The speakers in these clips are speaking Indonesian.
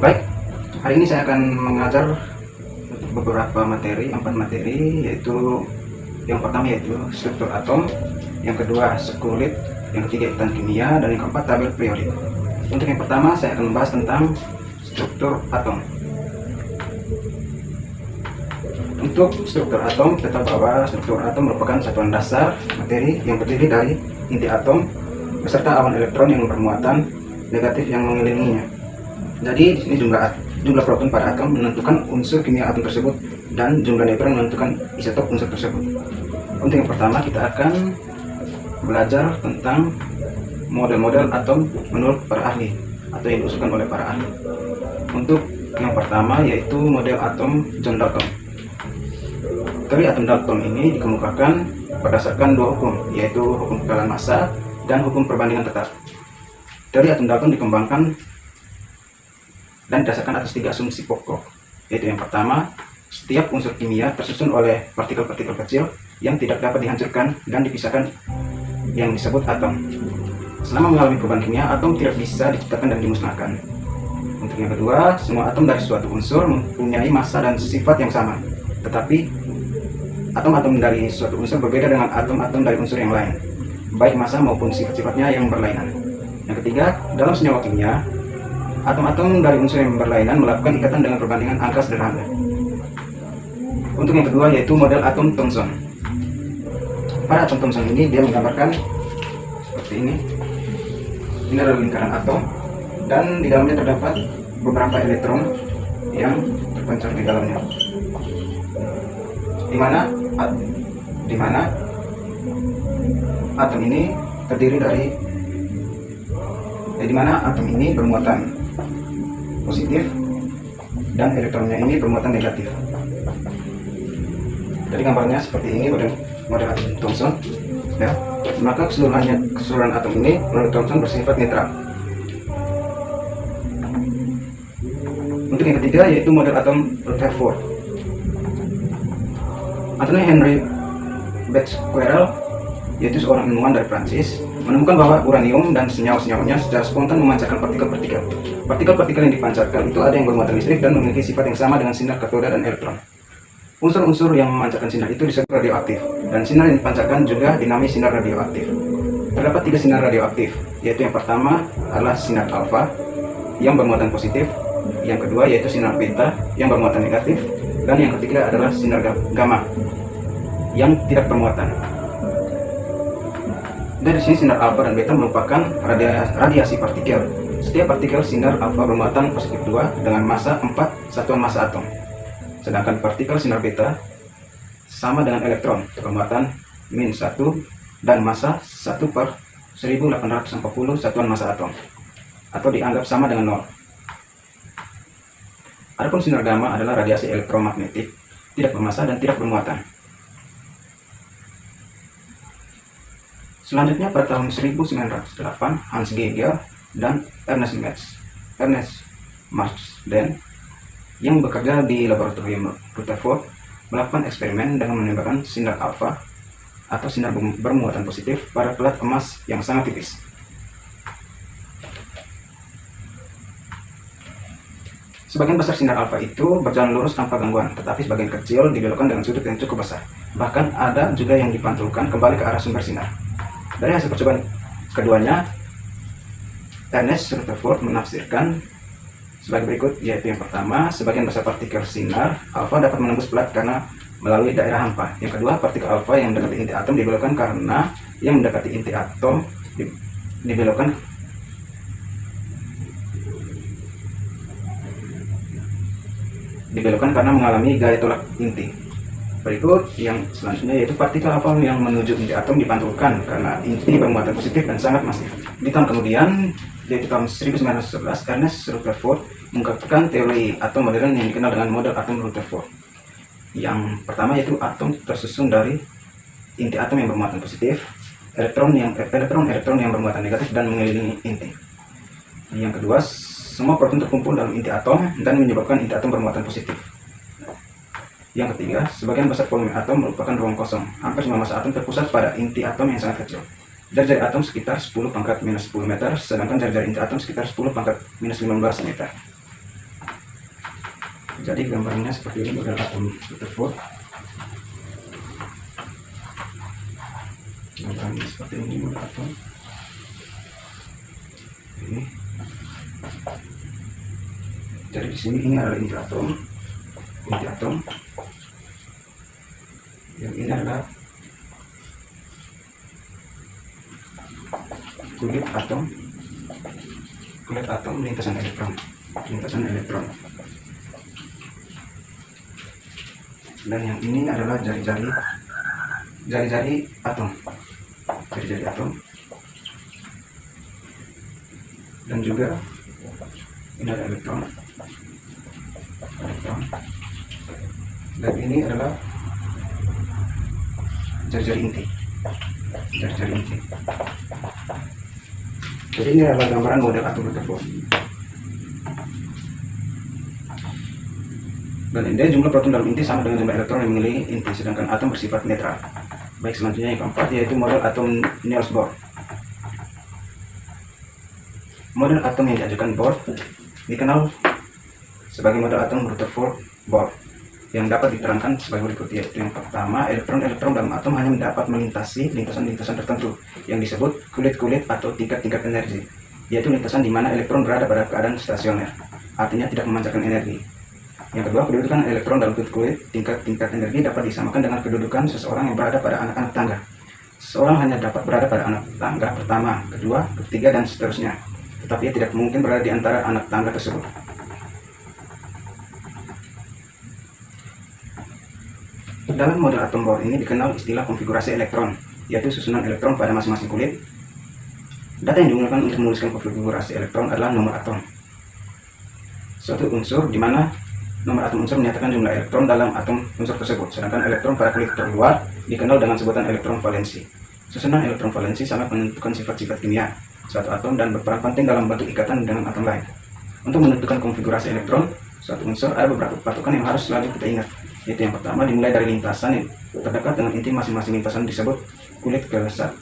Baik, hari ini saya akan mengajar beberapa materi, 4 materi, yaitu yang pertama yaitu struktur atom, yang kedua sekulit, yang ketiga ikatan kimia, dan yang keempat tabel periodik. Untuk yang pertama saya akan membahas tentang struktur atom. Untuk struktur atom, kita tahu bahwa struktur atom merupakan satuan dasar materi yang terdiri dari inti atom beserta awan elektron yang bermuatan negatif yang mengelilinginya. Jadi di sini jumlah proton pada atom menentukan unsur kimia atom tersebut, dan jumlah neutron menentukan isotop unsur tersebut. Untuk yang pertama kita akan belajar tentang model-model atom menurut para ahli atau yang diusulkan oleh para ahli. Untuk yang pertama yaitu model atom John Dalton. Teori atom Dalton ini dikemukakan berdasarkan dua hukum, yaitu hukum kekalahan massa dan hukum perbandingan tetap. Teori atom Dalton dikembangkan dan didasarkan atas 3 asumsi pokok, yaitu yang pertama, setiap unsur kimia tersusun oleh partikel-partikel kecil yang tidak dapat dihancurkan dan dipisahkan, yang disebut atom. Selama mengalami perubahan kimia, atom tidak bisa diciptakan dan dimusnahkan. Untuk yang kedua, semua atom dari suatu unsur mempunyai massa dan sifat yang sama, tetapi atom-atom dari suatu unsur berbeda dengan atom-atom dari unsur yang lain, baik massa maupun sifat-sifatnya yang berlainan. Yang ketiga, dalam senyawa kimia, atom-atom dari unsur yang berlainan melakukan ikatan dengan perbandingan angka sederhana. Untuk yang kedua yaitu model atom Thomson. Pada atom Thomson ini dia menggambarkan seperti ini. Ini adalah lingkaran atom dan di dalamnya terdapat beberapa elektron yang terpencar di dalamnya. Di mana atom ini terdiri dari atom ini bermuatan positif dan elektronnya ini bermuatan negatif. Jadi gambarnya seperti ini model atom Thomson, ya. Maka keseluruhan atom ini menurut Thomson bersifat netral. Untuk yang ketiga yaitu model atom Rutherford. Anthony Henry Becquerel, yaitu seorang ilmuwan dari Prancis, menemukan bahwa uranium dan senyawa-senyawanya secara spontan memancarkan partikel-partikel. Partikel-partikel yang dipancarkan itu ada yang bermuatan listrik dan memiliki sifat yang sama dengan sinar katoda dan elektron. Unsur-unsur yang memancarkan sinar itu disebut radioaktif, dan sinar yang dipancarkan juga dinamai sinar radioaktif. Terdapat 3 sinar radioaktif, yaitu yang pertama adalah sinar alfa yang bermuatan positif, yang kedua yaitu sinar beta yang bermuatan negatif, dan yang ketiga adalah sinar gamma yang tidak bermuatan. Dari sini sinar alfa dan beta merupakan radiasi partikel. Setiap partikel sinar alfa bermuatan positif 2 dengan massa 4 satuan massa atom. Sedangkan partikel sinar beta sama dengan elektron bermuatan -1 dan massa 1/1840 satuan massa atom, atau dianggap sama dengan 0. Adapun sinar gamma adalah radiasi elektromagnetik, tidak bermassa dan tidak bermuatan. Selanjutnya pada tahun 1908, Hans Geiger dan Ernest Marsden yang bekerja di laboratorium Rutherford melakukan eksperimen dengan menembakkan sinar alfa atau sinar bermuatan positif pada pelat emas yang sangat tipis. Sebagian besar sinar alfa itu berjalan lurus tanpa gangguan, tetapi sebagian kecil dibelokkan dengan sudut yang cukup besar. Bahkan ada juga yang dipantulkan kembali ke arah sumber sinar. Dari hasil percobaan keduanya, Ernest Rutherford menafsirkan sebagai berikut, yaitu yang pertama, sebagian besar partikel sinar alfa dapat menembus pelat karena melalui daerah hampa. Yang kedua, partikel alfa yang mendekati inti atom dibelokkan karena yang mendekati inti atom dibelokkan karena mengalami gaya tolak inti. Berikut yang selanjutnya yaitu partikel alfa yang menuju inti atom dipantulkan karena inti bermuatan positif dan sangat masif. Di tahun kemudian, yaitu tahun 1911, Ernest Rutherford mengungkapkan teori atom modern yang dikenal dengan model atom Rutherford. Yang pertama yaitu atom tersusun dari inti atom yang bermuatan positif, elektron yang bermuatan negatif dan mengelilingi inti. Yang kedua, semua proton terkumpul dalam inti atom dan menyebabkan inti atom bermuatan positif. Yang ketiga, sebagian besar volume atom merupakan ruang kosong. Hampir semua massa atom terpusat pada inti atom yang sangat kecil. Jari-jari atom sekitar 10⁻⁻10 meter, sedangkan jari-jari inti atom sekitar 10⁻⁻15 meter. Jadi gambarnya seperti ini, model atom Rutherford. Gambarnya seperti ini, model atom ini. Jadi di sini ini adalah inti atom, yang ini adalah kulit atom lintasan elektron, dan yang ini adalah jari-jari atom, dan juga ini ada elektron, dan ini adalah jari-jari inti. Jadi ini adalah gambaran model atom Rutherford. Dan intinya jumlah proton dalam inti sama dengan jumlah elektron yang mengelilingi inti, sedangkan atom bersifat netral. Baik, selanjutnya yang keempat yaitu model atom Niels Bohr. Model atom yang diajukan Bohr dikenal sebagai model atom Rutherford Bohr, yang dapat diterangkan sebagai berikut, yaitu yang pertama, elektron dalam atom hanya dapat melintasi lintasan-lintasan tertentu yang disebut kulit-kulit atau tingkat-tingkat energi, yaitu lintasan di mana elektron berada pada keadaan stasioner, artinya tidak memancarkan energi. Yang kedua, kedudukan elektron dalam kulit-kulit tingkat-tingkat energi dapat disamakan dengan kedudukan seseorang yang berada pada anak-anak tangga. Seseorang hanya dapat berada pada anak tangga pertama, kedua, ketiga, dan seterusnya, tetapi ia tidak mungkin berada di antara anak tangga tersebut. Dalam model atom Bohr ini dikenal istilah konfigurasi elektron, yaitu susunan elektron pada masing-masing kulit. Data yang digunakan untuk menuliskan konfigurasi elektron adalah nomor atom, suatu unsur di mana nomor atom unsur menyatakan jumlah elektron dalam atom unsur tersebut, sedangkan elektron pada kulit terluar dikenal dengan sebutan elektron valensi. Susunan elektron valensi sangat menentukan sifat-sifat kimia suatu atom dan berperan penting dalam bentuk ikatan dengan atom lain. Untuk menentukan konfigurasi elektron suatu unsur, ada beberapa patokan yang harus selalu kita ingat, yaitu yang pertama, dimulai dari lintasan yang terdekat dengan inti masing-masing lintasan disebut kulit ke-1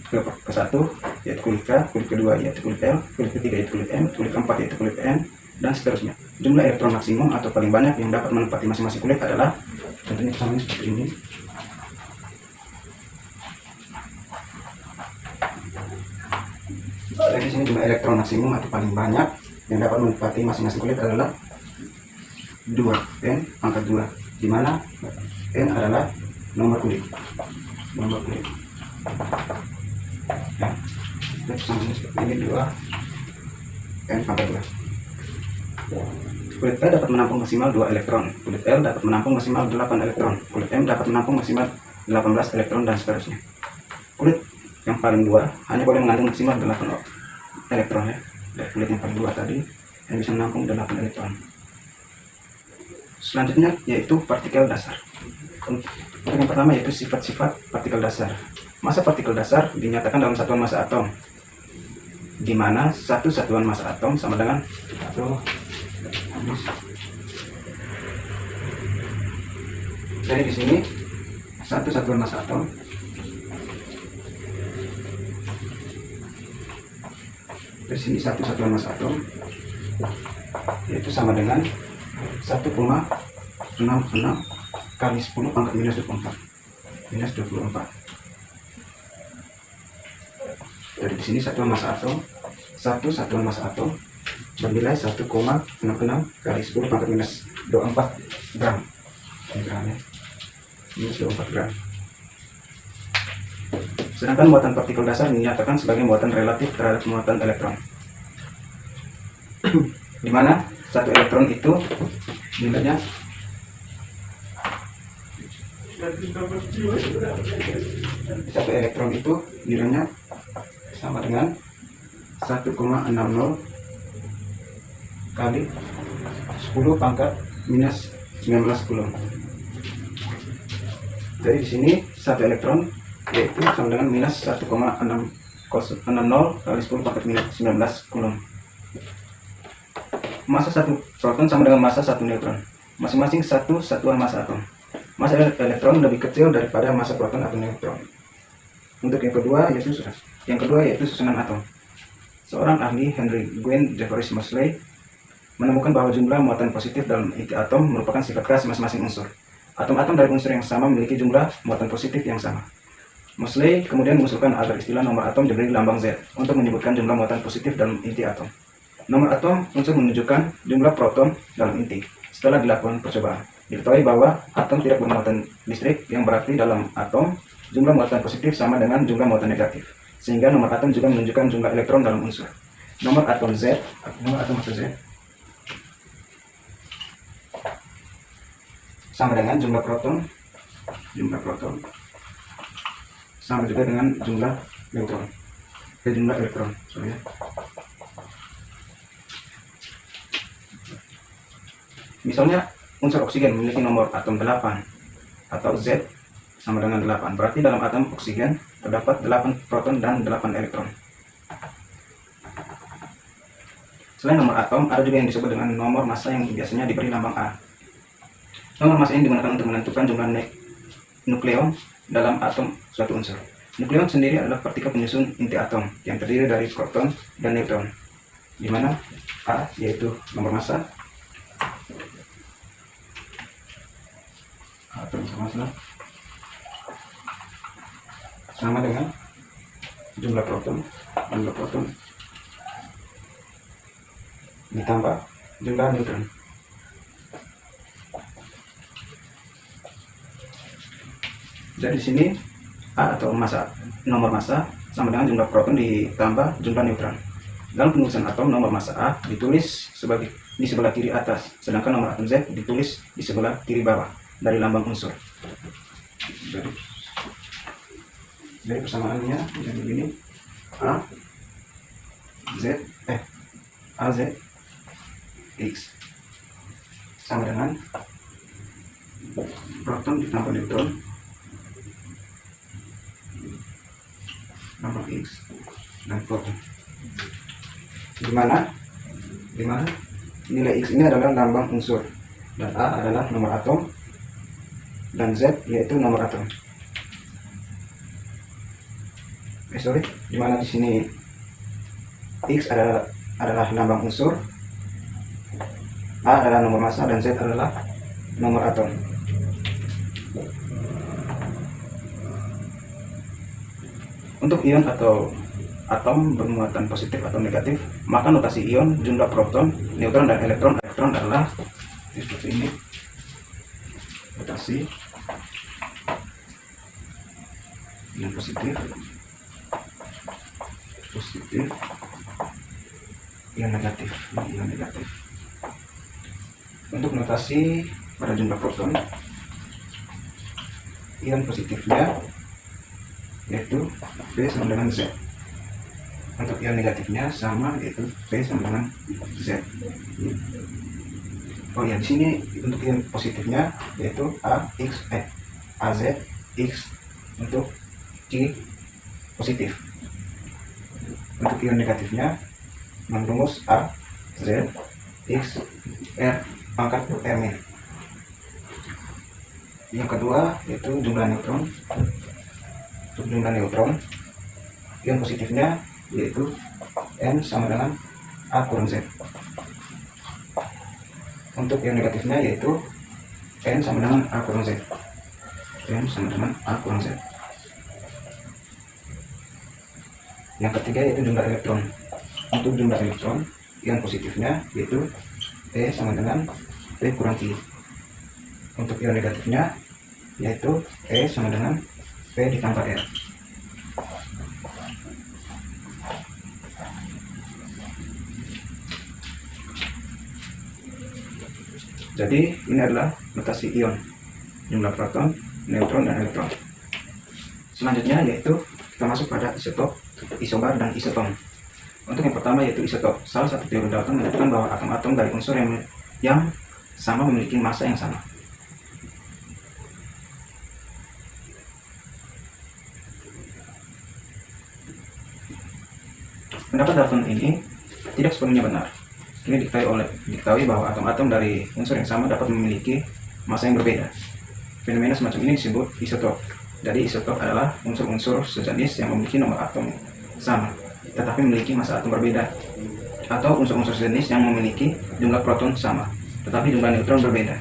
yaitu kulit K, kulit kedua yaitu kulit L, kulit ketiga yaitu kulit M, kulit keempat yaitu kulit N, dan seterusnya. Jumlah elektron maksimum atau paling banyak yang dapat menempati masing-masing kulit adalah, contohnya sama seperti ini. Jadi sini jumlah elektron maksimum atau paling banyak yang dapat menempati masing-masing kulit adalah 2, N pangkat 2, di mana N adalah nomor kulit. Ya, ini 2, N pangkat 2. Kulit P dapat menampung maksimal 2 elektron, kulit L dapat menampung maksimal 8 elektron, kulit M dapat menampung maksimal 18 elektron, dan seterusnya. Kulit yang paling 2 hanya boleh mengandung maksimal 8 elektron ya. Dari kulit yang paling 2 tadi yang bisa menampung 8 elektron. Selanjutnya yaitu partikel dasar. Untuk yang pertama yaitu sifat-sifat partikel dasar. Massa partikel dasar dinyatakan dalam satuan massa atom, di mana satu satuan massa atom sama dengan jadi di sini satu satuan massa atom di sini satu satuan massa atom yaitu sama dengan 1,66 kali 10 pangkat minus 24. Jadi di sini satuan massa atom, satu satuan massa atom bernilai 1,66 kali 10 pangkat minus 24 gram. Ini gramnya, minus 24 gram. Sedangkan muatan partikel dasar dinyatakan sebagai muatan relatif terhadap muatan elektron, di mana satu elektron itu nilainya sama dengan 1,60 kali 10 pangkat minus 19 coulomb. Jadi di sini satu elektron yaitu sama dengan minus 1,60 kali 10 pangkat minus 19 coulomb. Massa satu proton sama dengan massa satu neutron, masing-masing satu satuan massa atom. Massa elektron lebih kecil daripada massa proton atau neutron. Untuk yang kedua yaitu susunan atom. Seorang ahli, Henry Gwyn Jeffreys Moseley, menemukan bahwa jumlah muatan positif dalam inti atom merupakan sifat khas masing-masing unsur. Atom-atom dari unsur yang sama memiliki jumlah muatan positif yang sama. Moseley kemudian mengusulkan agar istilah nomor atom diberi lambang Z untuk menyebutkan jumlah muatan positif dalam inti atom. Nomor atom unsur menunjukkan jumlah proton dalam inti. Setelah dilakukan percobaan, diketahui bahwa atom tidak bermuatan listrik, yang berarti dalam atom jumlah muatan positif sama dengan jumlah muatan negatif, sehingga nomor atom juga menunjukkan jumlah elektron dalam unsur. Nomor atom Z sama dengan jumlah proton sama juga dengan jumlah elektron. Misalnya unsur oksigen memiliki nomor atom 8 atau Z sama dengan 8. Berarti dalam atom oksigen terdapat 8 proton dan 8 elektron. Selain nomor atom, ada juga yang disebut dengan nomor massa yang biasanya diberi lambang A. Nomor massa ini digunakan untuk menentukan jumlah nukleon dalam atom suatu unsur. Nukleon sendiri adalah partikel penyusun inti atom yang terdiri dari proton dan neutron, di mana A yaitu nomor massa, sama dengan jumlah proton ditambah jumlah neutron. Jadi di sini A atau nomor massa sama dengan jumlah proton ditambah jumlah neutron. Dalam penulisan atom, nomor massa A ditulis di sebelah kiri atas, sedangkan nomor atom Z ditulis di sebelah kiri bawah dari lambang unsur. Jadi persamaannya jadi begini: AZ X sama dengan proton ditambah neutron lambang X dan proton. Di mana nilai X ini adalah lambang unsur dan A adalah nomor atom dan Z yaitu nomor atom. Di mana di sini X adalah lambang unsur, A adalah nomor massa, dan Z adalah nomor atom. Untuk ion atau atom bermuatan positif atau negatif, maka notasi ion, jumlah proton, neutron, dan elektron adalah seperti ini. Notasi ion positif, ion negatif. Untuk notasi pada jumlah proton, ion positifnya yaitu P sama dengan Z. Untuk ion negatifnya sama, yaitu P sama dengan Z. Oh ya, di sini untuk ion positifnya yaitu AZ X untuk Q positif. Untuk ion negatifnya rumus AZ X R pangkat R-nya. Yang kedua yaitu jumlah neutron. Untuk jumlah neutron, ion positifnya yaitu N sama dengan A kurang Z. Untuk ion negatifnya yaitu N sama dengan A kurang Z. Yang ketiga yaitu jumlah elektron. Untuk jumlah elektron, ion positifnya yaitu E sama dengan P kurang Q. Untuk ion negatifnya yaitu E sama dengan P ditambah R. Jadi ini adalah notasi ion, jumlah proton, neutron, dan elektron. Selanjutnya yaitu kita masuk pada isotop, isobar, dan isoton. Untuk yang pertama yaitu isotop. Salah satu teori Dalton menyebutkan bahwa atom-atom dari unsur yang sama memiliki massa yang sama. Pendapat Dalton ini tidak sepenuhnya benar. Ini diketahui bahwa atom-atom dari unsur yang sama dapat memiliki massa yang berbeda. Fenomena semacam ini disebut isotop. Jadi isotop adalah unsur-unsur sejenis yang memiliki nomor atom sama, tetapi memiliki massa atom berbeda. atau unsur-unsur sejenis yang memiliki jumlah proton sama, tetapi jumlah neutron berbeda.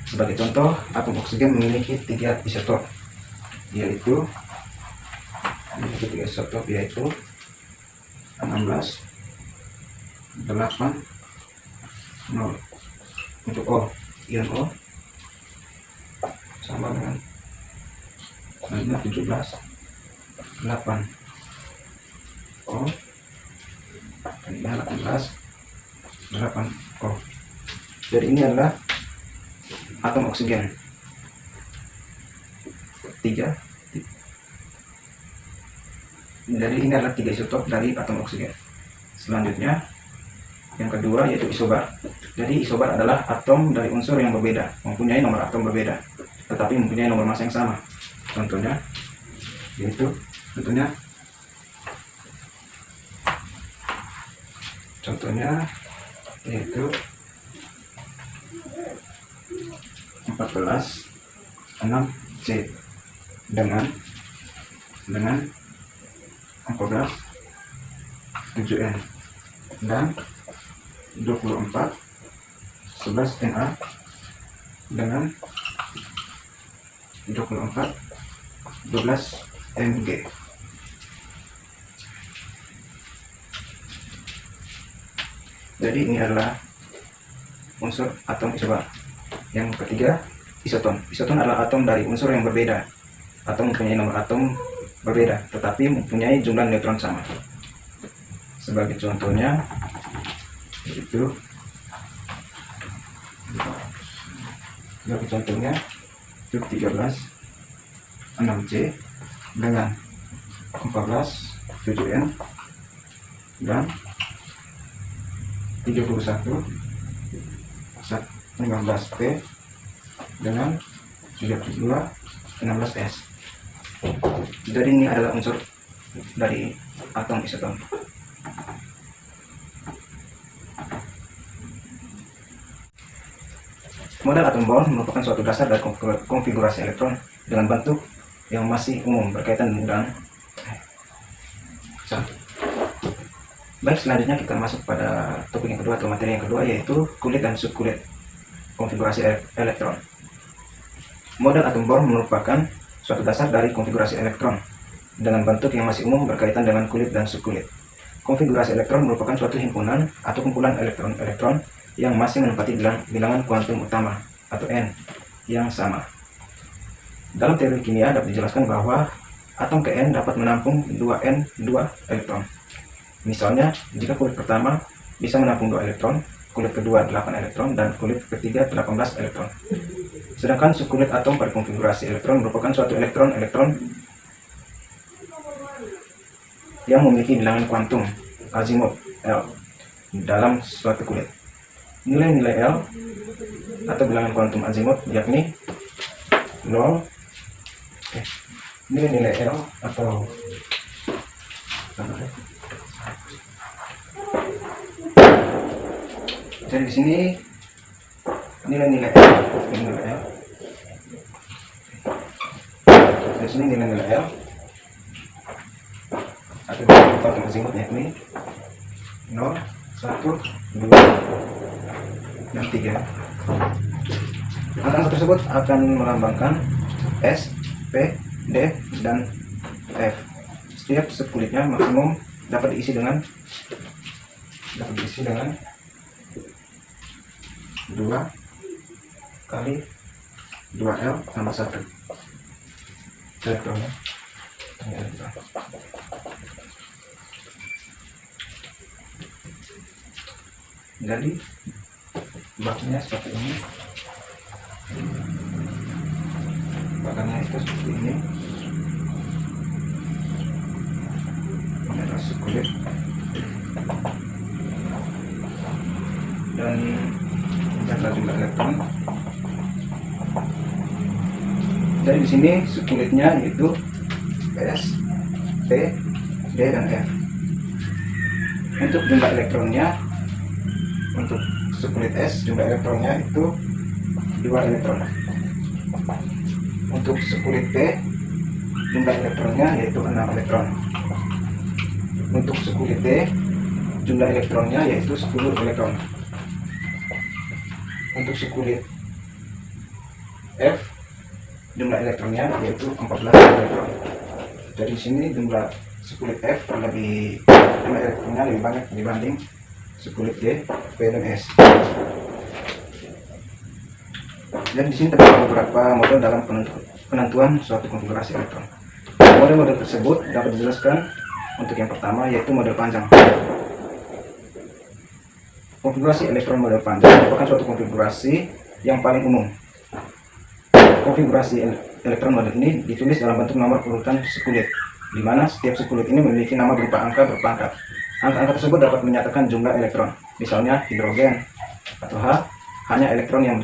Sebagai contoh, atom oksigen memiliki 3 isotop, yaitu 16, 8, 0. Untuk O, ion O sama dengan 17, 8 O, dan 18, 8 O. Jadi ini adalah atom oksigen 3. Jadi ini adalah 3 isotop dari atom oksigen. Selanjutnya yang kedua yaitu isobar. Jadi isobar adalah atom dari unsur yang berbeda, mempunyai nomor atom berbeda, tetapi mempunyai nomor massa yang sama. Contohnya yaitu yaitu 14 6C dengan 14 7N dan 24 11Na dengan 24 12Mg. Jadi ini adalah unsur atom isobar. Yang ketiga, isoton. Isoton adalah atom dari unsur yang berbeda atau mempunyai nomor atom berbeda, tetapi mempunyai jumlah neutron sama. Sebagai contohnya, yaitu 13 6C dengan 14 7N dan 31 15P dengan 32 16S. Jadi ini adalah unsur dari atom isoton. Model atom Bohr merupakan suatu dasar dari konfigurasi elektron dengan bentuk yang masih umum berkaitan dengan Baik, selanjutnya kita masuk pada topik yang kedua atau materi yang kedua, yaitu kulit dan subkulit konfigurasi elektron. Model atom Bohr merupakan suatu dasar dari konfigurasi elektron dengan bentuk yang masih umum berkaitan dengan kulit dan subkulit. Konfigurasi elektron merupakan suatu himpunan atau kumpulan elektron-elektron yang masih menempati bilangan kuantum utama atau N yang sama. Dalam teori kimia dapat dijelaskan bahwa atom Kn dapat menampung 2N 2 elektron. Misalnya, jika kulit pertama bisa menampung 2 elektron, kulit kedua 8 elektron, dan kulit ketiga 18 elektron. Sedangkan subkulit atom pada konfigurasi elektron merupakan suatu elektron-elektron yang memiliki bilangan kuantum azimut L dalam suatu kulit. Nilai-nilai L atau bilangan kuantum azimut yakni 0. Nilai-nilai L atau jadi di sini nilai-nilai L, di sini nilai-nilai L atau kuantum azimut yakni 0, 1, 2, dan 3. Angka tersebut akan melambangkan S, P, D, dan F. Setiap subkulitnya maksimum dapat diisi dengan 2 kali 2L tambah 1 elektronnya. Jadi bahannya seperti ini, bahannya itu seperti ini. Ini adalah subkulit dan adalah jumlah elektron. Jadi di sini subkulitnya yaitu S, P, D, dan F. Untuk jumlah elektronnya, untuk subkulit S jumlah elektronnya itu 2 elektron. Untuk subkulit P jumlah elektronnya yaitu 6 elektron. Untuk subkulit D jumlah elektronnya yaitu 10 elektron. Untuk sekulit F, jumlah elektronnya yaitu 14 elektron. Jadi di sini jumlah sekulit F jumlah elektronnya lebih banyak dibanding sekulit D, P, dan S. Dan di sini terdapat beberapa model dalam penentuan suatu konfigurasi elektron. Model-model tersebut dapat dijelaskan untuk yang pertama yaitu model panjang. Konfigurasi elektron model panjang merupakan suatu konfigurasi yang paling umum. Konfigurasi elektron model ini ditulis dalam bentuk nomor urutan sekulit, di mana setiap sekulit ini memiliki nama berupa angka berpangkat. Angka-angka tersebut dapat menyatakan jumlah elektron, misalnya hidrogen atau H, hanya elektron yang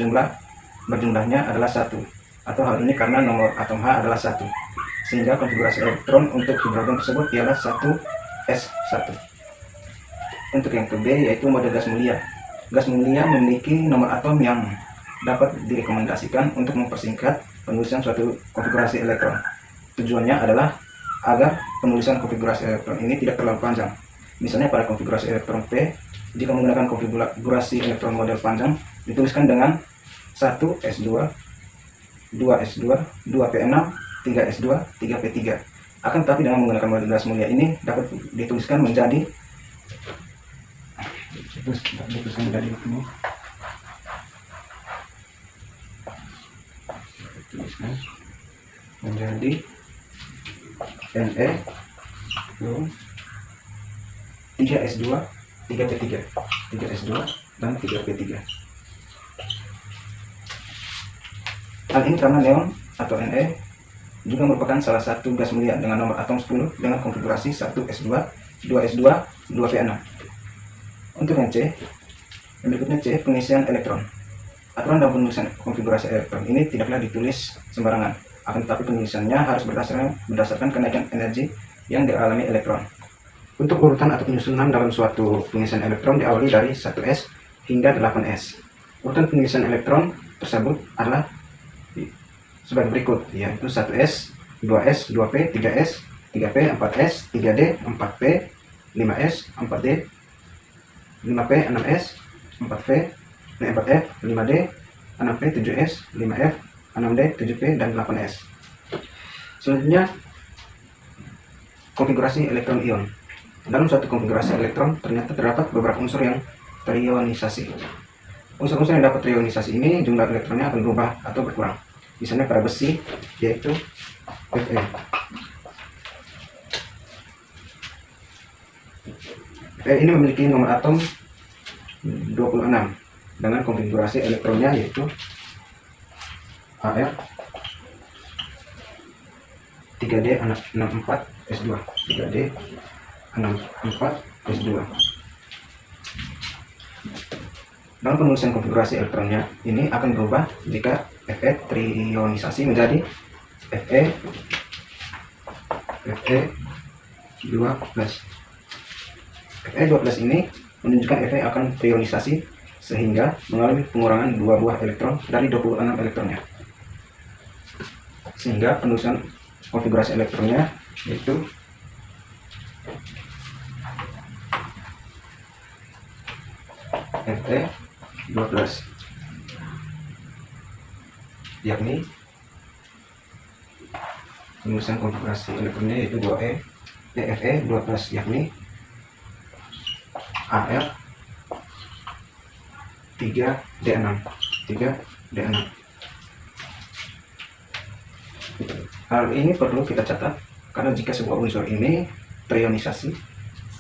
berjumlahnya adalah 1, atau hal ini karena nomor atom H adalah 1, sehingga konfigurasi elektron untuk hidrogen tersebut ialah 1s1. Untuk yang ke B yaitu model gas mulia. Gas mulia memiliki nomor atom yang dapat direkomendasikan untuk mempersingkat penulisan suatu konfigurasi elektron. Tujuannya adalah agar penulisan konfigurasi elektron ini tidak terlalu panjang. Misalnya pada konfigurasi elektron P, jika menggunakan konfigurasi elektron model panjang, dituliskan dengan 1s2, 2s2, 2p6, 3s2, 3p3. Akan tetapi dengan menggunakan model gas mulia ini dapat dituliskan menjadi ini. Tuliskan menjadi Ne 3s2, 3p3, 3s2 dan 3p3. Hal ini karena neon atau Ne juga merupakan salah satu gas mulia dengan nomor atom 10 dengan konfigurasi 1s2, 2s2, 2p6. Untuk yang C, yang berikutnya C, pengisian elektron. Aturan dalam penulisan konfigurasi elektron ini tidaklah ditulis sembarangan, akan tetapi penulisannya harus berdasarkan kenaikan energi yang dialami elektron. Untuk urutan atau penyusunan dalam suatu pengisian elektron diawali dari 1s hingga 8s. Urutan pengisian elektron tersebut adalah sebagai berikut, yaitu 1s, 2s, 2p, 3s, 3p, 4s, 3d, 4p, 5s, 4d, 5p, 6s, 4v, 4f, 5d, 6p, 7s, 5f, 6d, 7p, dan 8s. Selanjutnya, konfigurasi elektron ion. Dalam suatu konfigurasi elektron ternyata terdapat beberapa unsur yang terionisasi. Unsur-unsur yang dapat terionisasi ini jumlah elektronnya akan berubah atau berkurang. Misalnya pada besi yaitu Fe. Fe ini memiliki nomor atom 26 dengan konfigurasi elektronnya yaitu Ar 3D 64 S2, 3D 64 S2. Dalam penulisan konfigurasi elektronnya ini akan berubah jika Fe terionisasi menjadi Fe12. Fe12 ini menunjukkan Fe akan terionisasi sehingga mengalami pengurangan 2 buah elektron dari 26 elektronnya. Sehingga penulisan konfigurasi elektronnya yaitu Fe12, yakni penulisan konfigurasi elektronnya yaitu 2E Fe12, yakni Ar 3D6 3D6. Hal ini perlu kita catat karena jika sebuah unsur ini terionisasi,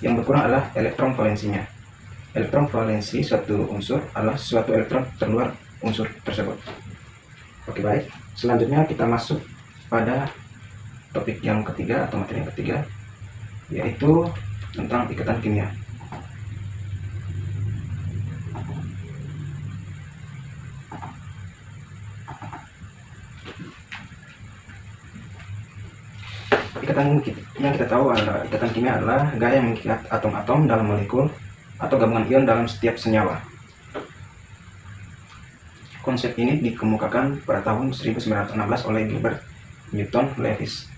yang berkurang adalah elektron valensinya. Elektron valensi suatu unsur adalah suatu elektron terluar unsur tersebut. Oke, baik. Selanjutnya kita masuk pada topik yang ketiga atau materi yang ketiga, yaitu tentang ikatan kimia. Ikatan yang kita tahu adalah ikatan kimia adalah gaya yang mengikat atom-atom dalam molekul atau gabungan ion dalam setiap senyawa. Konsep ini dikemukakan pada tahun 1916 oleh Gilbert Newton Lewis.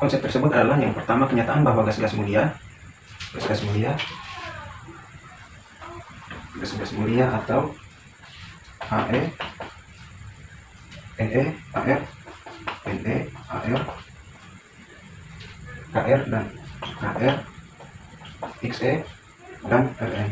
Konsep tersebut adalah yang pertama, kenyataan bahwa gas-gas mulia atau He, Ne, Ar, Ne, Ar, Kr dan Kr, Xe dan Rn.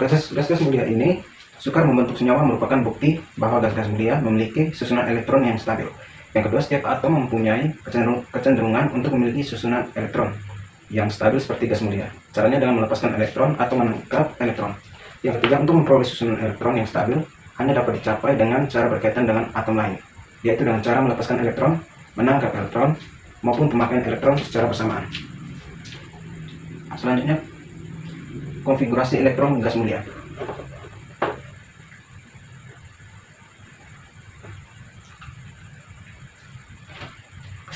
Gas-gas mulia ini sukar membentuk senyawa merupakan bukti bahwa gas-gas mulia memiliki susunan elektron yang stabil. Yang kedua, setiap atom mempunyai kecenderungan untuk memiliki susunan elektron yang stabil seperti gas mulia. Caranya dengan melepaskan elektron atau menangkap elektron. Yang ketiga, untuk memperoleh susunan elektron yang stabil hanya dapat dicapai dengan cara berkaitan dengan atom lain, yaitu dengan cara melepaskan elektron, menangkap elektron, maupun pemakaian elektron secara bersamaan. Selanjutnya, konfigurasi elektron gas mulia.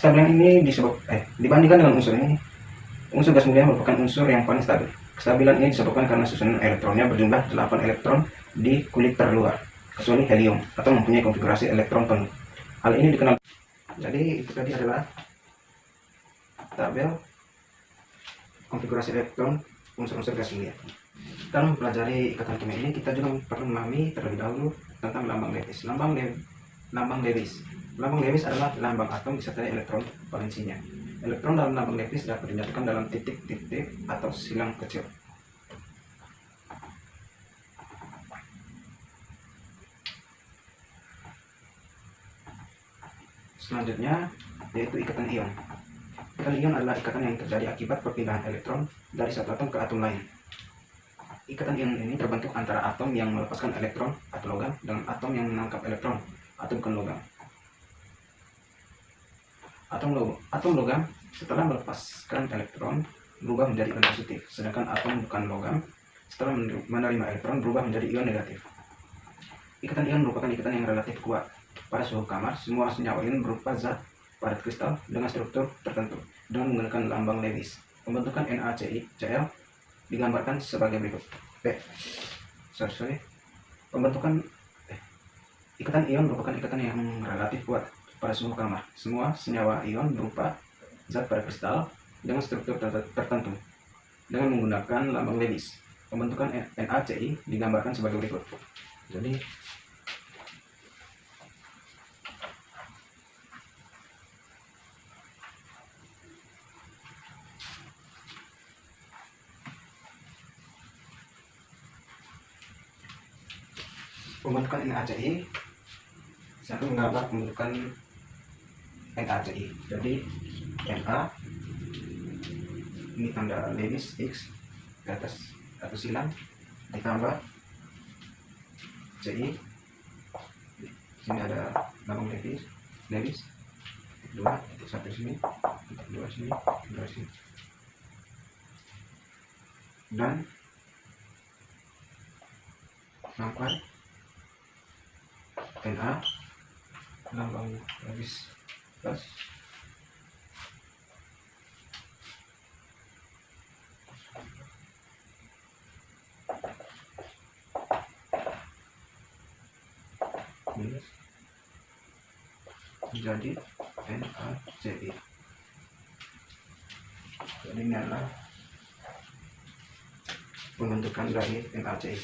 Kestabilan ini dibandingkan dengan unsur ini, unsur gas mulia merupakan unsur yang paling stabil. Kestabilan ini disebabkan karena susunan elektronnya berjumlah 8 elektron di kulit terluar, kecuali helium, atau mempunyai konfigurasi elektron penuh. Hal ini dikenal. Jadi itu tadi adalah tabel konfigurasi elektron unsur-unsur gas mulia. Dalam mempelajari ikatan kimia ini, kita juga perlu memahami terlebih dahulu tentang lambang Lewis. Lambang Lewis adalah lambang atom disertai elektron valensinya. Elektron dalam lambang Lewis dapat dinyatakan dalam titik-titik atau silang kecil. Selanjutnya yaitu ikatan ion. Ikatan ion adalah ikatan yang terjadi akibat perpindahan elektron dari satu atom ke atom lain. Ikatan ion ini terbentuk antara atom yang melepaskan elektron atau logam dengan atom yang menangkap elektron atau bukan logam. Atom logam setelah melepaskan elektron berubah menjadi ion positif, sedangkan atom bukan logam setelah menerima elektron berubah menjadi ion negatif. Ikatan ion merupakan ikatan yang relatif kuat. Pada suhu kamar, semua senyawa ion berupa zat padat kristal dengan struktur tertentu dengan menggunakan lambang Lewis. Pembentukan NaCl digambarkan sebagai berikut. Ikatan ion merupakan ikatan yang relatif kuat. Pada suhu kamar, semua senyawa ion berupa zat padat kristal dengan struktur tertentu dengan menggunakan lambang Lewis. Pembentukan NaCl digambarkan sebagai berikut. Jadi pembentukan NaCl satu menggambar pembentukan NaCl. Jadi Na ini tanda Lewis X di atas satu silang ditambah Ci, sini ada lambang Lewis dua, satu sini, dua sini, dua sini, dan nampak Na lambang Lewis plus minus menjadi NaCl. Jadi ini adalah pembentukan dari NaCl.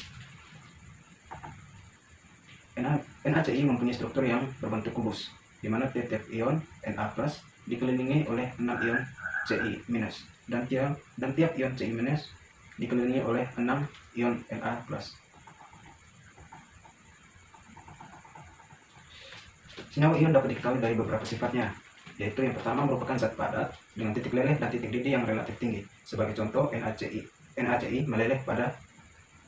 NaCl mempunyai struktur yang berbentuk kubus, di mana tiap ion Na+ dikelilingi oleh 6 ion Ci-, dan tiap ion Ci- dikelilingi oleh 6 ion Na+. Senyawa ion dapat diketahui dari beberapa sifatnya, yaitu yang pertama merupakan zat padat dengan titik leleh dan titik didih yang relatif tinggi. Sebagai contoh, NaCl meleleh pada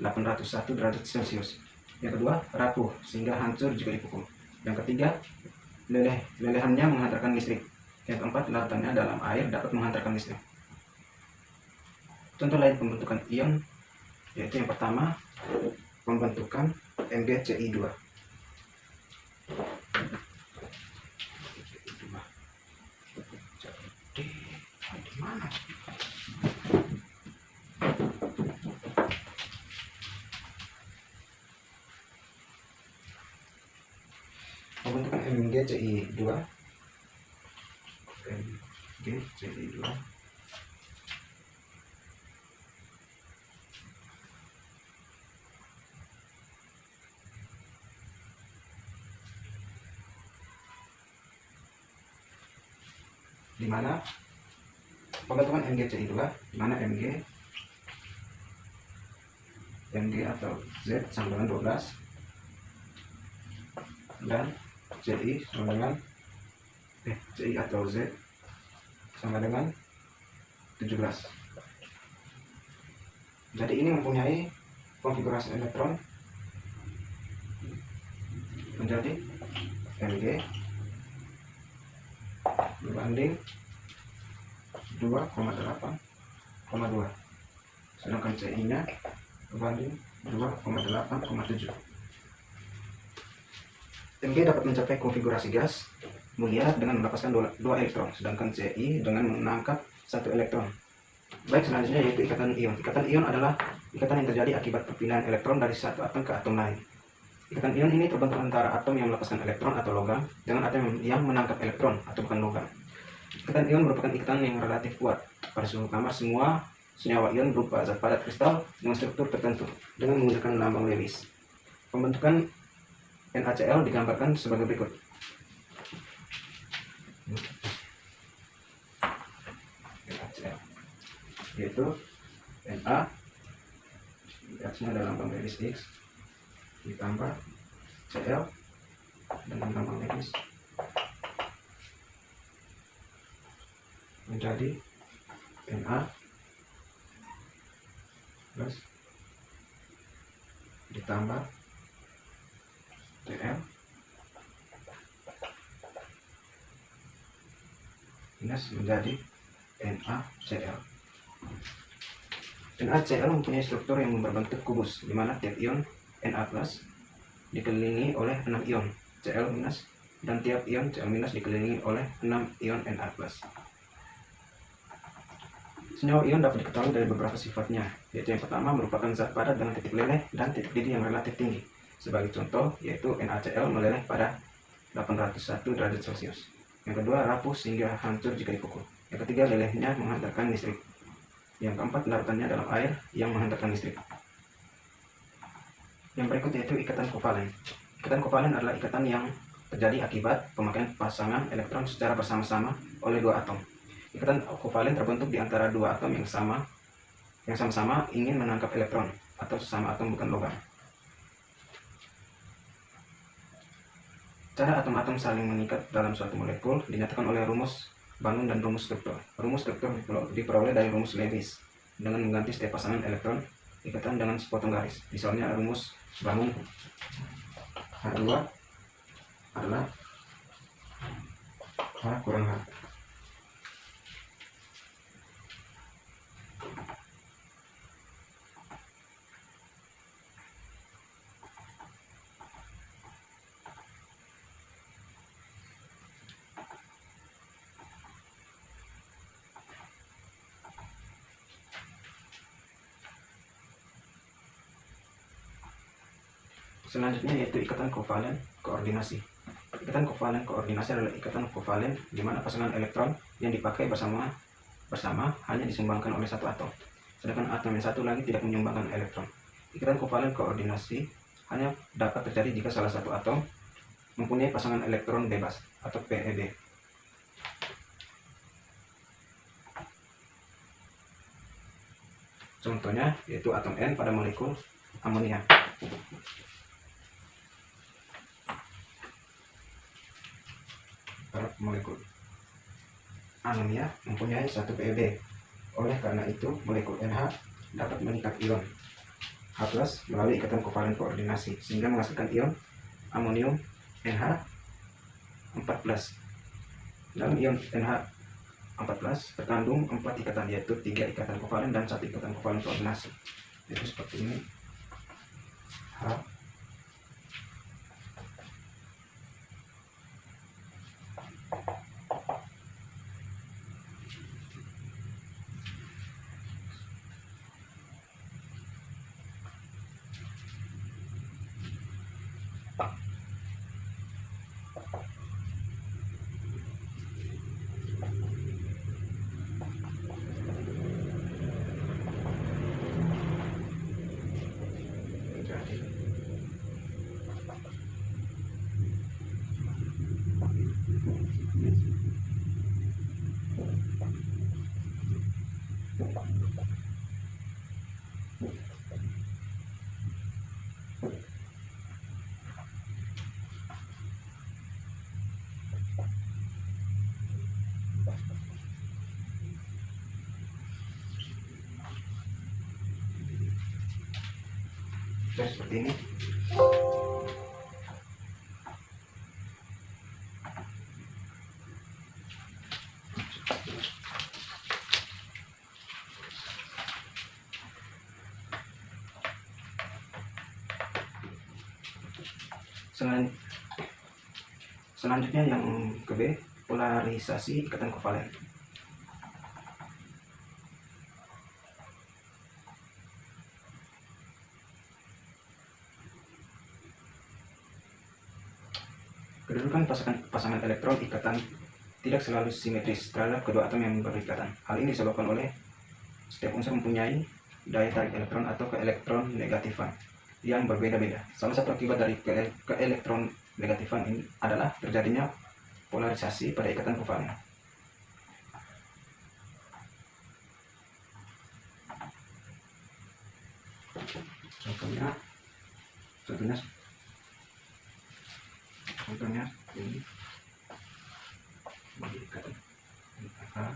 801 derajat Celcius. Yang kedua, rapuh sehingga hancur jika dipukul. Yang ketiga, lelehannya menghantarkan listrik. Yang keempat, larutannya dalam air dapat menghantarkan listrik. Contoh lain pembentukan ion yaitu yang pertama, pembentukan MgCl2. Pembentukan MgCi2, MgCi2, di mana pembentukan MgCi2, di mana Mg atau Z sama dengan 12 dan Ci sama dengan Ci atau Z sama dengan 17. Jadi ini mempunyai konfigurasi elektron menjadi Mg berbanding 2,8,2, sedangkan Ci nya berbanding 2,8,7. Mg dapat mencapai konfigurasi gas mulia dengan melepaskan 2 elektron, sedangkan Ci dengan menangkap 1 elektron. Baik, selanjutnya yaitu ikatan ion. Ikatan ion adalah ikatan yang terjadi akibat perpindahan elektron dari satu atom ke atom lain. Ikatan ion ini terbentuk antara atom yang melepaskan elektron atau logam dengan atom yang menangkap elektron atau bukan logam. Ikatan ion merupakan ikatan yang relatif kuat. Pada suhu kamar, semua senyawa ion berupa zat padat kristal dengan struktur tertentu dengan menggunakan lambang Lewis. Pembentukan NaCl digambarkan sebagai berikut. NaCl yaitu Na, X-nya adalah lambang Lewis X, ditambah Cl dengan lambang Lewis menjadi Na plus ditambah Cl minus menjadi NaCl. NaCl mempunyai struktur yang berbentuk kubus, di mana tiap ion Na plus dikelilingi oleh 6 ion Cl minus dan tiap ion Cl minus dikelilingi oleh 6 ion Na plus. Senyawa ion dapat diketahui dari beberapa sifatnya, yaitu yang pertama merupakan zat padat dengan titik leleh dan titik didih yang relatif tinggi. Sebagai contoh, yaitu NaCl meleleh pada 801 derajat Celcius. Yang kedua, rapuh sehingga hancur jika dipukul. Yang ketiga, lelehnya menghantarkan listrik. Yang keempat, larutannya dalam air yang menghantarkan listrik. Yang berikut yaitu ikatan kovalen. Ikatan kovalen adalah ikatan yang terjadi akibat pemakaian pasangan elektron secara bersama-sama oleh 2 atom. Ikatan kovalen terbentuk di antara 2 atom yang sama-sama ingin menangkap elektron atau sesama atom bukan logam. Cara atom-atom saling mengikat dalam suatu molekul dinyatakan oleh rumus bangun dan rumus struktur. Rumus struktur diperoleh dari rumus Lewis dengan mengganti setiap pasangan elektron ikatan dengan sepotong garis. Misalnya rumus bangun H2 adalah H kurang H. Selanjutnya yaitu ikatan kovalen koordinasi. Ikatan kovalen koordinasi adalah ikatan kovalen di mana pasangan elektron yang dipakai bersama hanya disumbangkan oleh satu atom, sedangkan atom yang satu lagi tidak menyumbangkan elektron. Ikatan kovalen koordinasi hanya dapat terjadi jika salah satu atom mempunyai pasangan elektron bebas atau PEB. Contohnya yaitu atom N pada molekul amonia. Pada molekul amonia mempunyai satu PEB. Oleh karena itu, molekul NH dapat mengikat ion H+ melalui ikatan kovalen koordinasi sehingga menghasilkan ion amonium NH4+. Dalam ion NH4+ terkandung 4 ikatan, yaitu 3 ikatan kovalen dan 1 ikatan kovalen koordinasi. Itu seperti ini. H Seperti ini. Selanjutnya yang ke B, polarisasi ikatan kovalen. Kedudukan pasangan elektron ikatan tidak selalu simetris terhadap kedua atom yang berikatan. Hal ini disebabkan oleh setiap unsur mempunyai daya tarik elektron atau keelektron negatifan yang berbeda-beda. Salah satu akibat dari keelektron negatifan ini adalah terjadinya polarisasi pada ikatan kovalen. Contohnya ini bagi ikatan A.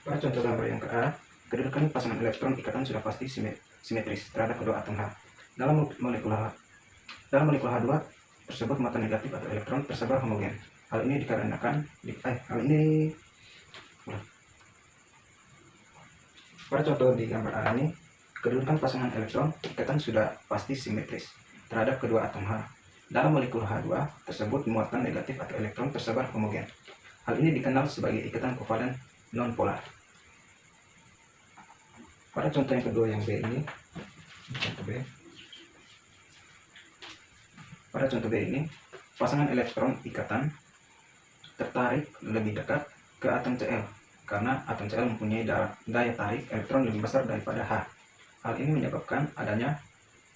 Pada contoh gambar yang ke A, kedudukan pasangan elektron ikatan sudah pasti simetris terhadap kedua atom H. Dalam molekul H2 tersebut muatan negatif atau elektron tersebar homogen. Hal ini dikarenakan pada contoh di gambar A ini, kedudukan pasangan elektron ikatan sudah pasti simetris terhadap kedua atom H. Dalam molekul H2 tersebut muatan negatif atau elektron tersebar homogen. Hal ini dikenal sebagai ikatan kovalen non-polar. Pada contoh yang kedua yang B ini, pada contoh B ini, pasangan elektron ikatan tertarik lebih dekat ke atom Cl karena atom Cl mempunyai daya tarik elektron lebih besar daripada H. Hal ini menyebabkan adanya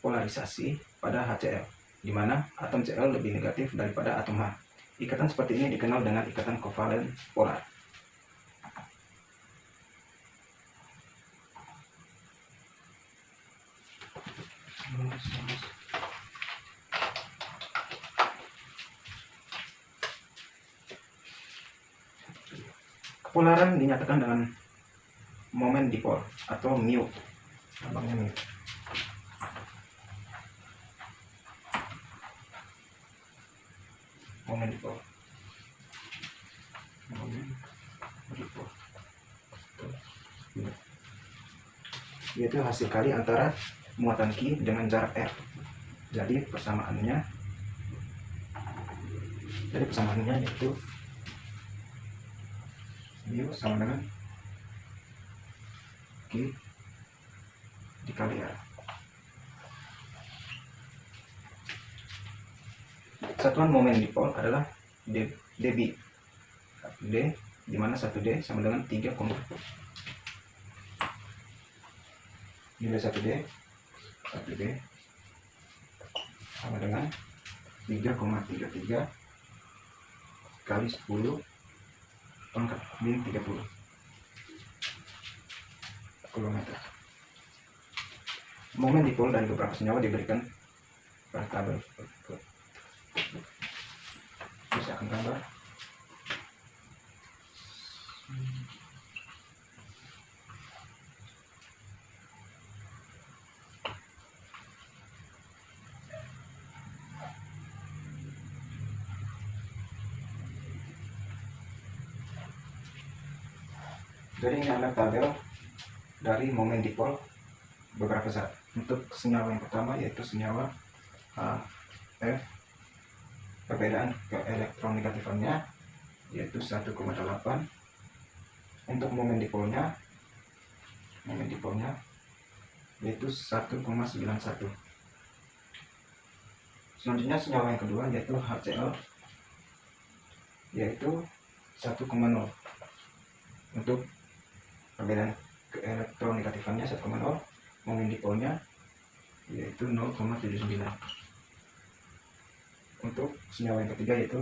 polarisasi pada HCl, di mana atom Cl lebih negatif daripada atom H. Ikatan seperti ini dikenal dengan ikatan kovalen polar. Kepolaran dinyatakan dengan momen dipol atau mu. Lambangnya mu. Momen dipol. Yaitu hasil kali antara muatan Q dengan jarak R. Jadi persamaannya yaitu mu sama dengan Q dikali R. Satuan momen dipol adalah dB. D, di mana 1D sama dengan 3, nilai 1D sama dengan 3,33 kali 10 pangkat min 30 km. Momen dipol dari beberapa senyawa diberikan pada tabel. Bisa akan gambar. Jadi ini adalah tabel dari momen dipol beberapa zat. Untuk senyawa yang pertama yaitu senyawa F, perbedaan ke elektron negatifannya yaitu 1,8 Untuk momen dipolnya yaitu 1,91. Selanjutnya senyawa yang kedua yaitu HCl, yaitu 1,0. Untuk perbedaan keelektronegatifannya 1,0, momen dipolnya yaitu 0,79. Untuk senyawa yang ketiga yaitu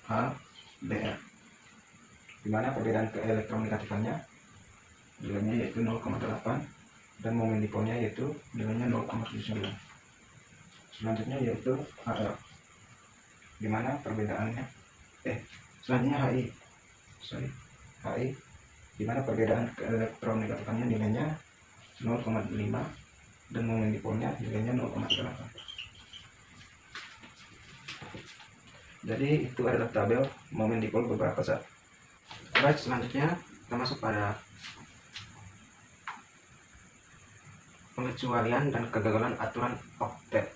HBr, dimana perbedaan keelektronegatifannya nilainya yaitu 0,8 dan momen dipolnya yaitu nilainya 0,79. Selanjutnya yaitu HL, dimana perbedaannya selanjutnya HI, dimana perbedaan keelektronegatifannya nilainya 0,5 dan momen dipolnya nilainya 0,38. Jadi itu adalah tabel momen dipol beberapa zat. Baik, selanjutnya kita masuk pada pengecualian dan kegagalan aturan oktet.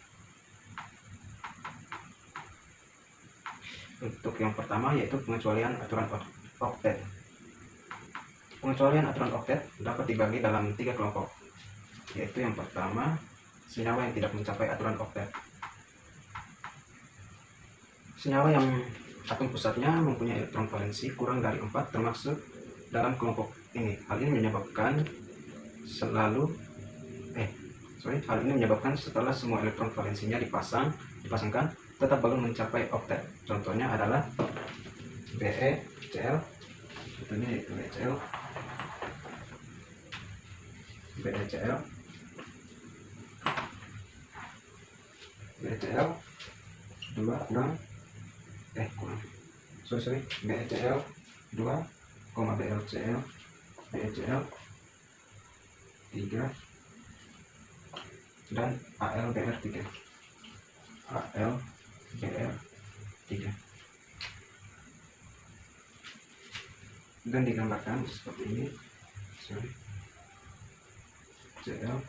Untuk yang pertama yaitu pengecualian aturan oktet. Pengecualian aturan oktet dapat dibagi dalam 3 kelompok, yaitu yang pertama, senyawa yang tidak mencapai aturan oktet. Senyawa yang atom pusatnya mempunyai elektron valensi kurang dari 4 termasuk dalam kelompok ini. Hal ini menyebabkan setelah semua elektron valensinya dipasangkan tetap belum mencapai oktet. Contohnya adalah BeCl, contohnya yaitu BeCl 2 BeCl 2, BeCl 3 dan AlBr3. Dan digambarkan seperti ini. Cl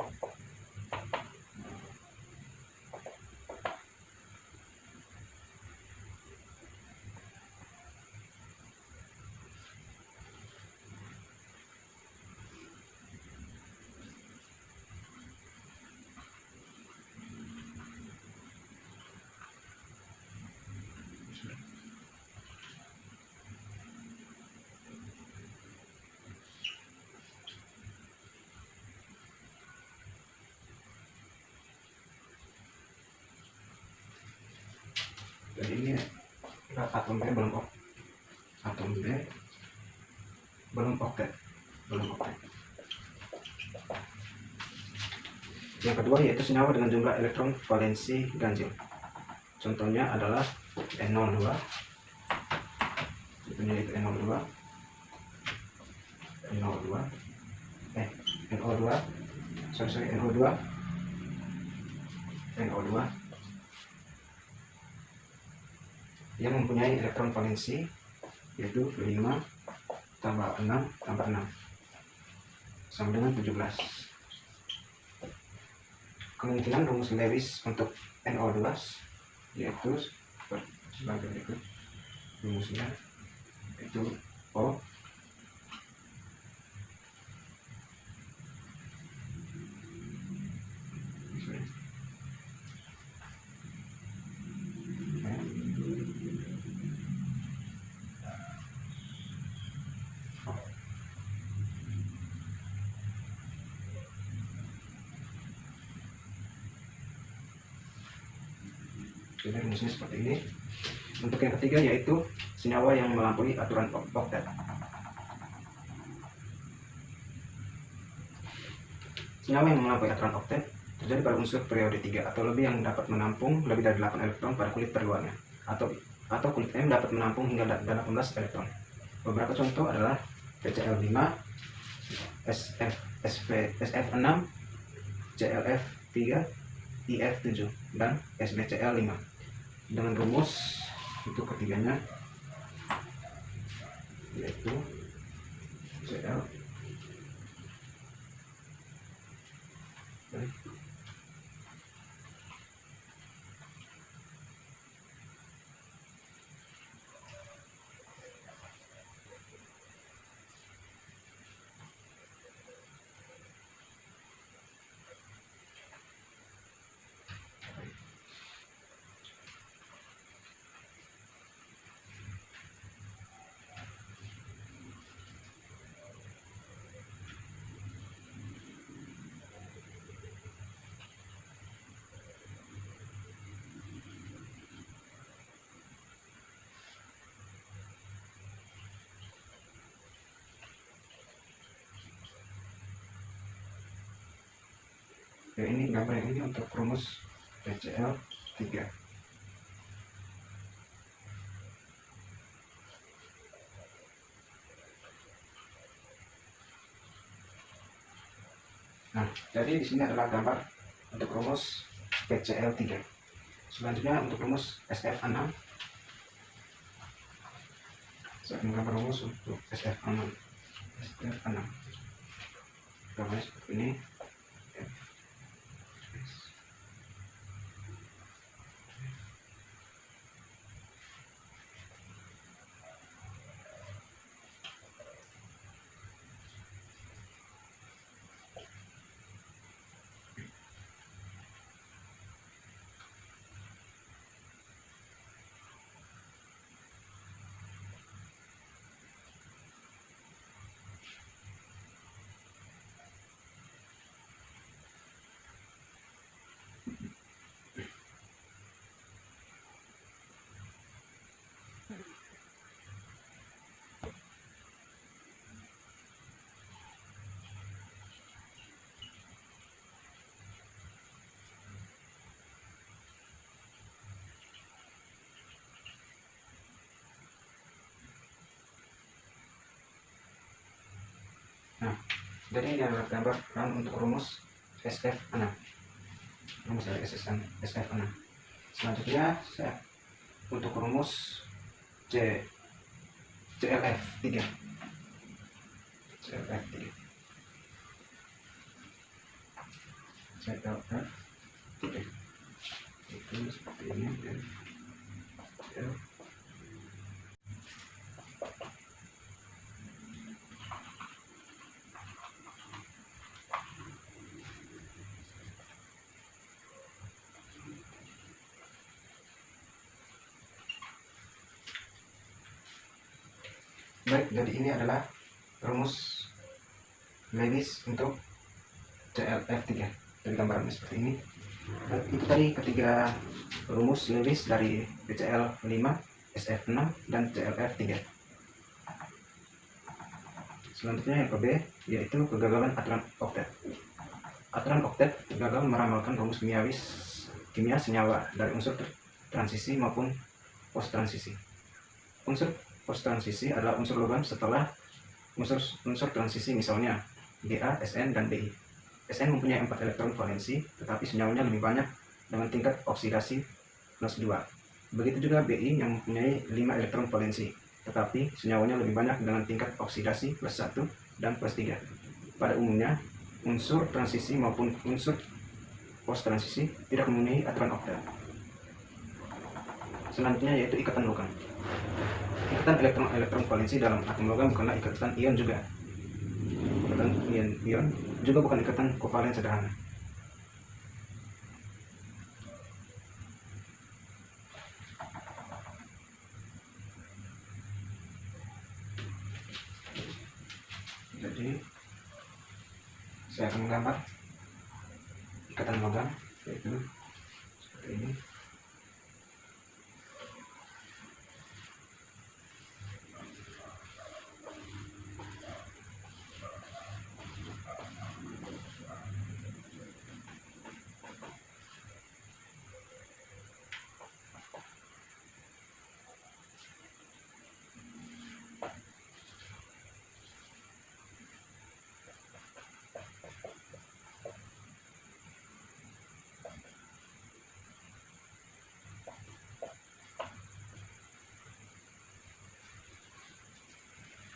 jadi ini atom B belum oktet. Yang kedua yaitu senyawa dengan jumlah elektron valensi ganjil. Contohnya adalah NO2, contohnya itu NO2, yang mempunyai elektron valensi yaitu 5 tambah 6 tambah 6 sama dengan 17. Kemungkinan rumus Lewis untuk NO2 yaitu sebagai berikut. Rumusnya itu O jadi rumusnya seperti ini. Untuk yang ketiga yaitu senyawa yang melampaui aturan oktet. Senyawa yang melampaui aturan oktet terjadi pada unsur periode 3 atau lebih yang dapat menampung lebih dari 8 elektron pada kulit terluarnya, atau kulit M dapat menampung hingga 18 elektron. Beberapa contoh adalah PCl5, SF6, ClF3, IF7, dan SbCl5. Dengan rumus untuk ketiganya yaitu Cl Oke, ini gambar yang ini untuk rumus PCl 3. Nah, jadi di sini adalah gambar untuk rumus PCl 3. Selanjutnya untuk rumus SF6. Saya menggambar rumus untuk SF6. SF6. Gambarnya seperti ini. Nah, jadi ini adalah gambar untuk rumus SF6. Rumus dari SF6. Selanjutnya saya untuk rumus CLF 3. CLF 3. CLF 3. Itu seperti ini. Baik, jadi ini adalah rumus Lewis untuk CLF3. Dari gambaran seperti ini. Itu tadi ketiga rumus Lewis dari PCl5, SF6, dan CLF3. Selanjutnya yang ke B, yaitu kegagalan aturan oktet. Aturan oktet gagal meramalkan rumus kimia senyawa dari unsur transisi maupun post transisi. Unsur post transisi adalah unsur logam setelah unsur transisi, misalnya Ga, Sn, dan Bi. Sn mempunyai 4 elektron valensi, tetapi senyawanya lebih banyak dengan tingkat oksidasi +2. Begitu juga Bi yang mempunyai 5 elektron valensi, tetapi senyawanya lebih banyak dengan tingkat oksidasi +1 dan +3. Pada umumnya, unsur transisi maupun unsur post transisi tidak memenuhi aturan oktet. Selanjutnya yaitu ikatan logam. Ikatan elektron valensi dalam atom logam bukanlah ikatan ion juga. Ikatan ion juga bukan ikatan kovalen sederhana. Jadi saya akan menggambar ikatan logam, yaitu seperti ini.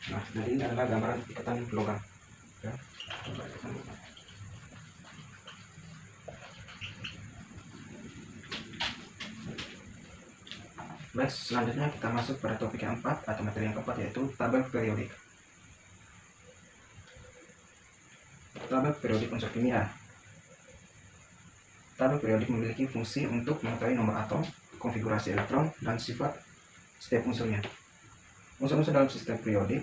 Nah, jadi ini adalah gambaran ikatan logam. Ya. Baik, selanjutnya kita masuk pada topik yang keempat atau materi yang keempat, yaitu tabel periodik. Tabel periodik unsur kimia. Tabel periodik memiliki fungsi untuk mengetahui nomor atom, konfigurasi elektron, dan sifat setiap unsurnya. Unsur-unsur dalam sistem periodik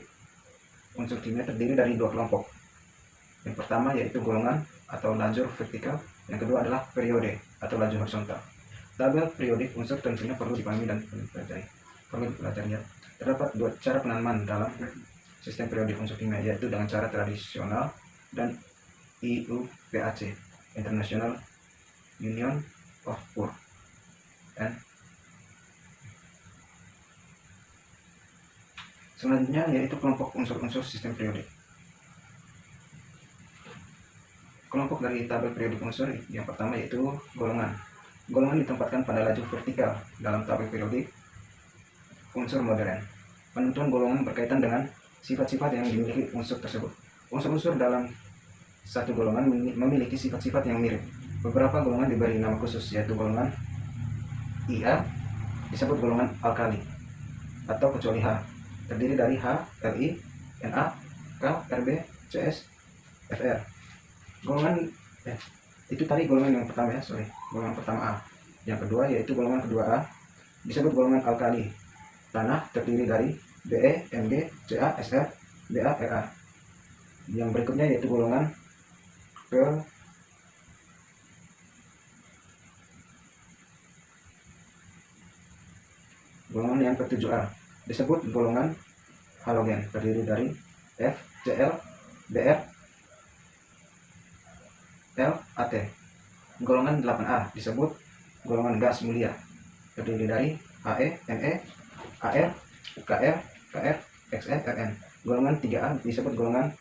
unsur kimia terdiri dari dua kelompok. Yang pertama yaitu golongan atau lajur vertikal, yang kedua adalah periode atau lajur horizontal. Tabel periodik unsur tentunya perlu dipahami dan dipelajari. Terdapat dua cara penanaman dalam sistem periodik unsur kimia, yaitu dengan cara tradisional dan IUPAC. International Union of Poor, dan selanjutnya yaitu kelompok unsur-unsur sistem periodik. Kelompok dari tabel periodik unsur yang pertama yaitu golongan. Golongan ditempatkan pada laju vertikal dalam tabel periodik unsur modern. Penentuan golongan berkaitan dengan sifat-sifat yang dimiliki unsur tersebut. Unsur-unsur dalam satu golongan memiliki sifat-sifat yang mirip. Beberapa golongan diberi nama khusus, yaitu golongan Ia disebut golongan alkali atau kecuali H, terdiri dari H, Li, Na, K, Rb, Cs, Fr. Golongan itu tadi golongan yang pertama ya, golongan pertama A. Yang kedua yaitu golongan kedua A disebut golongan alkali. Tanah terdiri dari Be, Mg, Ca, Sr, Ba, Ra. Yang berikutnya yaitu golongan yang ke-7A disebut golongan halogen, terdiri dari F, Cl, Br, L, At. Golongan 8A disebut golongan gas mulia, terdiri dari Ae, Ne, Ar, Kr, Kr, Xn, Rn. Golongan 3A disebut golongan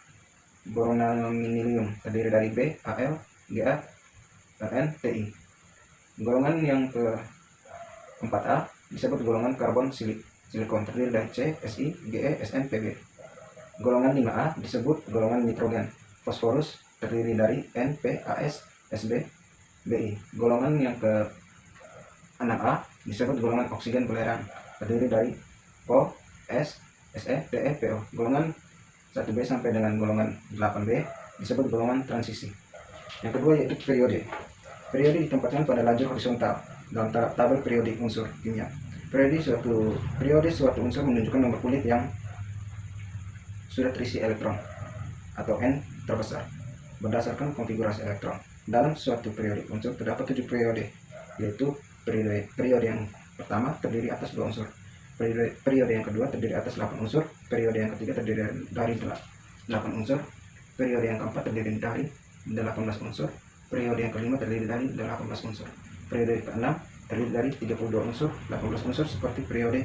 boronaluminium, terdiri dari B, Al, Ga, Rn, Ti. Golongan yang ke-4A disebut golongan karbon silikon, terdiri dari C, Si, Ge, Sn, Pb. Golongan 5A disebut golongan nitrogen fosforus, terdiri dari N, P, As, Sb, Bi. Golongan yang ke-6A disebut golongan oksigen belerang, terdiri dari O, S, Se, Te, Po. Golongan 1B sampai dengan golongan 8B disebut golongan transisi. Yang kedua yaitu periode. Periode ditempatkan pada lajur horizontal dalam tabel periodik unsur kimia. Periode suatu unsur menunjukkan nomor kulit yang sudah terisi elektron atau N terbesar berdasarkan konfigurasi elektron. Dalam suatu periode unsur terdapat 7 periode, yaitu periode yang pertama terdiri atas 2 unsur, periode yang kedua terdiri atas 8 unsur, periode yang ketiga terdiri dari 8 unsur, periode yang keempat terdiri dari 18 unsur, periode yang kelima terdiri dari 18 unsur, periode keenam terdiri dari 32 unsur, 18 unsur seperti periode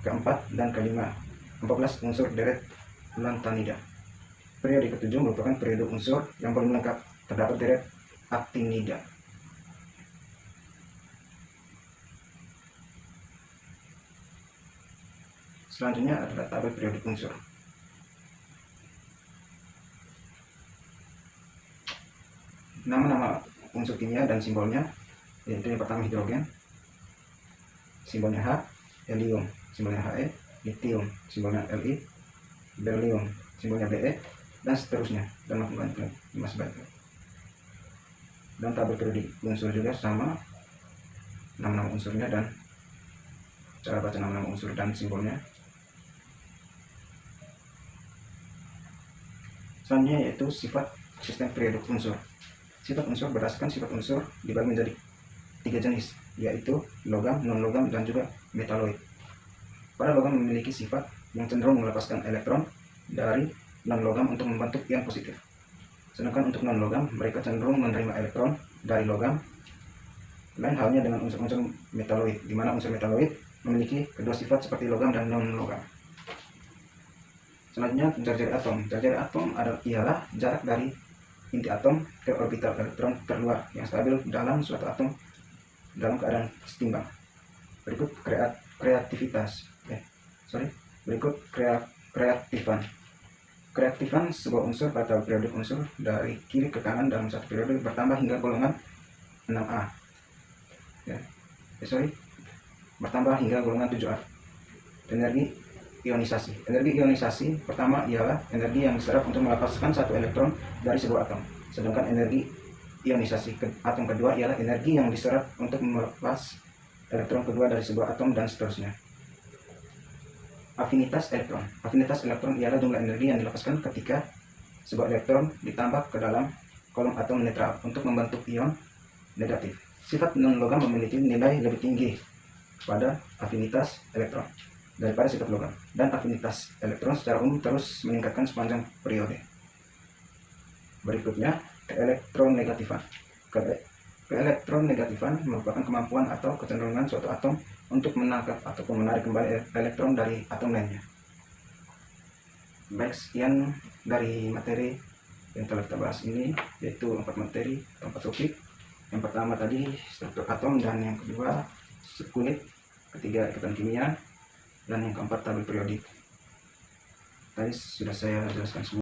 keempat dan kelima, 14 unsur deret lantanida. Periode ketujuh merupakan periode unsur yang belum lengkap, terdapat deret actinida. Selanjutnya adalah tabel periodik unsur. Nama-nama unsur kimia dan simbolnya, yaitu yang pertama hidrogen, simbolnya H, helium, simbolnya He, lithium, simbolnya Li, berlium, simbolnya Be, dan seterusnya, dan masih banyak. Dan tabel periodik unsur juga sama, nama-nama unsurnya dan cara baca nama-nama unsur dan simbolnya. Selanjutnya yaitu sifat sistem periodik unsur. Sifat unsur berdasarkan sifat unsur dibagi menjadi 3 jenis, yaitu logam, non-logam, dan juga metaloid. Pada logam memiliki sifat yang cenderung melepaskan elektron dari non-logam untuk membentuk ion positif. Sedangkan untuk non-logam, mereka cenderung menerima elektron dari logam. Lain halnya dengan unsur-unsur metaloid, di mana unsur metaloid memiliki kedua sifat seperti logam dan non-logam. Selanjutnya jar-jar atom. Jar-jar atom ialah jarak dari inti atom ke orbital elektron terluar yang stabil dalam suatu atom dalam keadaan setimbang. Berikut kreatifan. Kreatifan sebuah unsur pada periodik unsur dari kiri ke kanan dalam satu periode bertambah hingga golongan 6A. Bertambah hingga golongan 7A. Energi ionisasi. Energi ionisasi pertama ialah energi yang diserap untuk melepaskan satu elektron dari sebuah atom. Sedangkan energi ionisasi atom kedua ialah energi yang diserap untuk melepas elektron kedua dari sebuah atom, dan seterusnya. Afinitas elektron. Afinitas elektron ialah jumlah energi yang dilepaskan ketika sebuah elektron ditambah ke dalam kolom atom netral untuk membentuk ion negatif. Sifat non-logam memiliki nilai lebih tinggi pada afinitas elektron daripada sifat logam, dan afinitas elektron secara umum terus meningkatkan sepanjang periode. Berikutnya keelektronegatifan. Keelektronegatifan merupakan kemampuan atau kecenderungan suatu atom untuk menangkap ataupun menarik kembali elektron dari atom lainnya. Baik, sekian dari materi yang telah kita bahas ini, yaitu 4 materi atau 4 topik. Yang pertama tadi struktur atom, dan yang kedua kulit, ketiga ikatan kimia, dan yang keempat tabel periodik. Tadi sudah saya jelaskan semua.